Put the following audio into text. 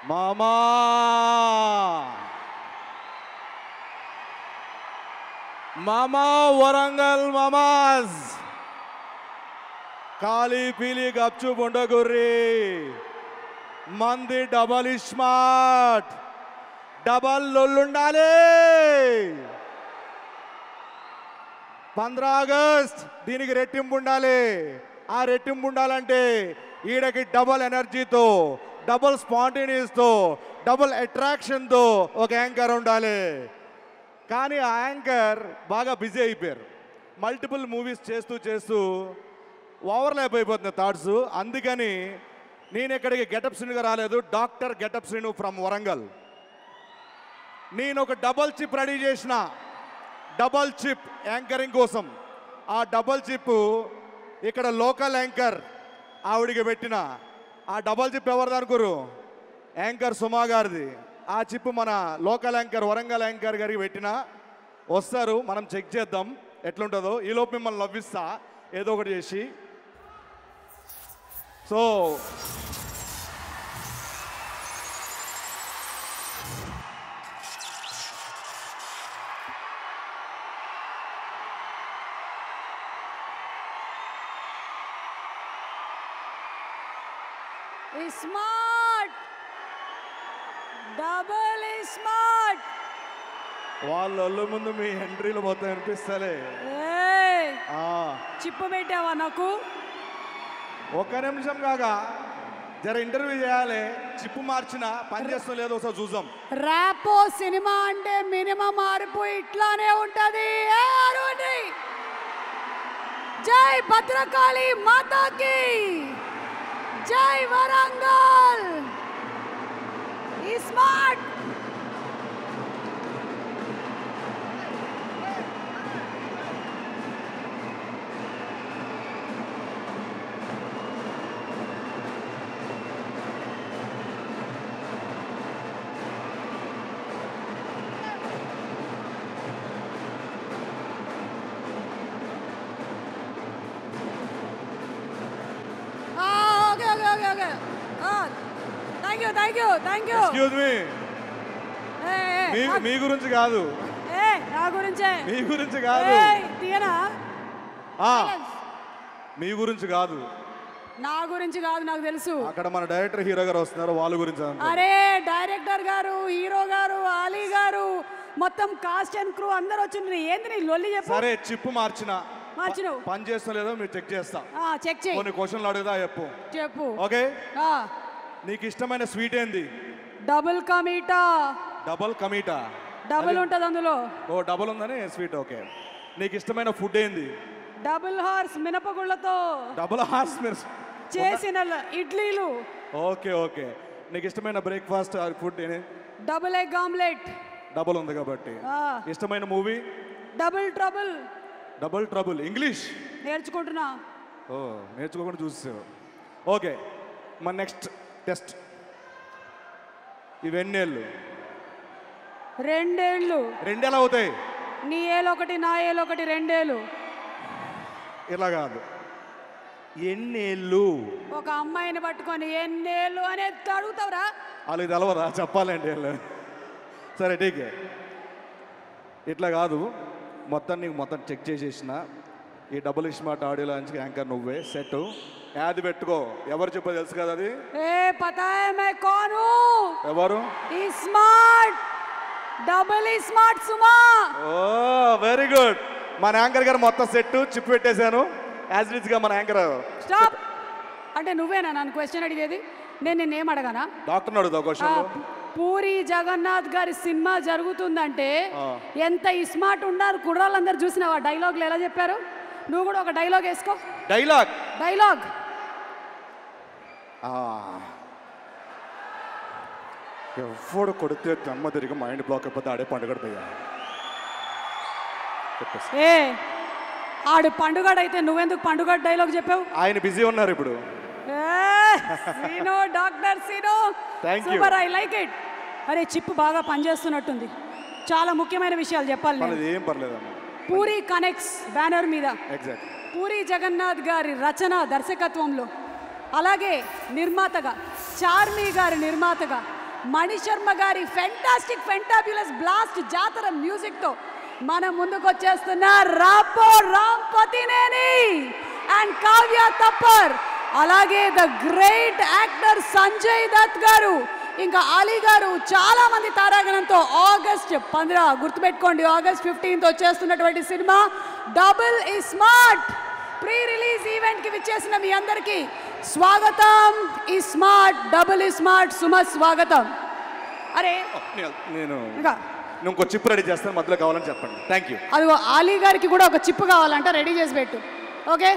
మామా మామా వరంగల్ మామాస్ కాళీ పీలి గప్చు బుండగుర్రి మంది డబల్ స్మార్ట్ డబల్ లొల్లుండాలి 15 ఆగస్ట్ దీనికి రెట్టింపు ఉండాలి ఆ రెట్టింపు ఉండాలంటే ఈడకి డబల్ ఎనర్జీతో డబల్ స్పాంటేనియస్తో డబల్ అట్రాక్షన్తో ఒక యాంకర్ ఉండాలి కానీ ఆ యాంకర్ బాగా బిజీ అయిపోయారు మల్టిపుల్ మూవీస్ చేస్తూ చేస్తూ ఓవర్లాప్ అయిపోతుంది థాట్స్ అందుకని నేను ఇక్కడికి గెటప్ శ్రీనుగా రాలేదు doctor getup Srinu from Warangal నేను ఒక డబల్ చిప్ రెడీ చేసిన డబల్ చిప్ యాంకరింగ్ కోసం ఆ డబల్ చిప్ ఇక్కడ లోకల్ యాంకర్ ఆవిడికి పెట్టిన ఆ డబల్ చిప్ ఎవరిది అనుకోరు యాంకర్ సుమా గారిది ఆ చిప్ మన లోకల్ యాంకర్ వరంగల్ యాంకర్ గారికి పెట్టిన వస్తారు మనం చెక్ చేద్దాం ఎట్లుంటుందో ఈలోపు మిమ్మల్ని నవ్విస్తా ఏదో ఒకటి చేసి సో స్మార్ట్ డబుల్ స్మార్ట్ వాళ్ళ ముందు మీ ఎంట్రీలు మొత్తం అనిపిస్తలే చిప్పు పెట్టావా నాకు ఒక్క నిమిషం కాగా జర ఇంటర్వ్యూ చేయాలి చిప్పు మార్చిన పని చేస్తాం లేదో ఒకసారి చూద్దాం ర్యాపో సినిమా అంటే మినిమం మారిపోయి ఇట్లానే ఉంటది జై భద్రకాళి మాతాకి జై Warangal smart thank you excuse me మీ గురించి కాదు నా గురించే మీ గురించి కాదు తీయనా మీ గురించి కాదు నా గురించి కాదు నాకు తెలుసు అక్కడ మన డైరెక్టర్ హీరో గారు వస్తున్నారు వాళ్ళ గురించి అరే డైరెక్టర్ గారు హీరో గారు ఆలీ గారు మొత్తం కాస్ట్ అండ్ క్రూ అందరు వచ్చిండ్రు ఏంది నీ లొల్లి చెప్పు సరే చిప్పు మార్చిన పని చేస్తా లేదో మీరు చెక్ చేస్తా చెక్ చేయి కొన్ని క్వశ్చన్లు అడుగుదా చెప్పు ఓకే నీకు ఇష్టమైన స్వీట్ ఏంది డబుల్ కమీటా డబుల్ కమీటా డబుల్ ఉంటది అందులో ఓ డబుల్ ఉందని స్వీట్ ఓకే నీకు ఇష్టమైన ఫుడ్ ఏంది డబుల్ హార్స్ మినపగుళ్ళతో డబుల్ హార్స్ చేసిన ఇడ్లీలు ఓకే ఓకే నీకు ఇష్టమైన బ్రేక్ఫాస్ట్ ఫుడ్ ఏంది డబుల్ ఎగ్ ఆమ్లెట్ డబుల్ ఉంది కాబట్టి ఇష్టమైన movie double trouble double trouble English నేర్చుకుంటున్నా ఓ నేర్చుకోకుండా చూసేసావు ఓకే మన నెక్స్ట్ టెస్ట్ ఇవెన్నేళ్ళు 2 ఏళ్ళు 2 ఎలా అవుతాయి నీ ఏలొకటి నా ఏలొకటి 2 ఏళ్ళు ఇలా కాదు ఎన్నేళ్ళు ఒక అమ్మాయిని పట్టుకొని ఎన్నేళ్ళు అని అడుగుతావురా వాళ్ళకి తెలవదా చెప్పాలండి సరే ఠీకే ఇట్లా కాదు మొత్తం నీకు మొత్తం చెక్ చేసేసిన ఈ double smart audio launch anchor నువ్వే సెట్ యాది పెట్టుకో ఎవరు చెప్పో తెలుసు కదా అది పతా హై మై కౌన్ హూ ఎవరు స్మార్ట్ డబుల్ స్మార్ట్ సుమా ఓ వెరీ గుడ్ మన యాంకర్ గారు మొత్తం సెట్ చిప్ పెట్టేశాను యాజ్ ఇట్ ఇస్ గా మన యాంకర్ స్టాప్ అంటే నువ్వేనా నన్ను క్వశ్చన్ అడిగేది నేను నిన్నేం అడగానా డాక్టర్ అడుగుతావు క్వశ్చన్ పూరి జగన్నాథ్ గారి సినిమా జరుగుతుందంటే ఎంత స్మార్ట్ ఉన్నారు కుర్రాళ్ళందరూ చూసినావా డైలాగ్లు ఎలా చెప్పారు నువ్వు కూడా ఒక డైలాగ్ వేసుకో డైలాగ్ ఎవడు కొడితే జన్మ తిరిగి మైండ్ బ్లాక్ అయిపోతే ఆడే పండుగ పోయా ఆడు పండుగడైతే నువ్వెందుకు పండుగ డైలాగ్ చెప్పావు ఆయన బిజీ ఉన్నారు ఇప్పుడు doctor Sino super I like it అరే చిప్ బాగా పనిచేస్తున్నట్టుంది చాలా ముఖ్యమైన విషయాలు చెప్పాలి ఏం పర్లేదమ్మా పూరి కనెక్ట్స్ బ్యానర్ మీద ఎగ్జాక్ట్ పూరి జగన్నాథ్ గారి రచన దర్శకత్వంలో అలాగే నిర్మాతగా చార్మి గారి నిర్మాతగా మణిశర్మ గారి ఫెంటాబ్యులస్ బ్లాస్ట్ జాతర మ్యూజిక్ తో మన ముందుకు వచ్చేస్తున్న రాపో రామ్ పతినేని అండ్ కావ్య తప్పర్, అలాగే the great actor Sanjay Dutt గారు, ఇంకా అలీ గారు, చాలా మంది తారాగణంతో ఆగస్ట్ 15 గుర్తుపెట్టుకోండి, ఆగస్ట్ 15 వచ్చేస్తున్నటువంటి సినిమా double smart pre release event కి విచ్చేసిన మీ అందరికీ స్వాగతం. ఈ స్మార్ట్ డబుల్ స్మార్ట్ స్వాగతం. అరే నేను ఇంకా ఇంకో చిప్ రెడీ చేస్తాను, మధ్యలో కావాలని చెప్పండి. Thank you. అదిగో అలీ గారికి కూడా ఒక చిప్ కావాలంట, రెడీ చేసి పెట్టు. ఓకే.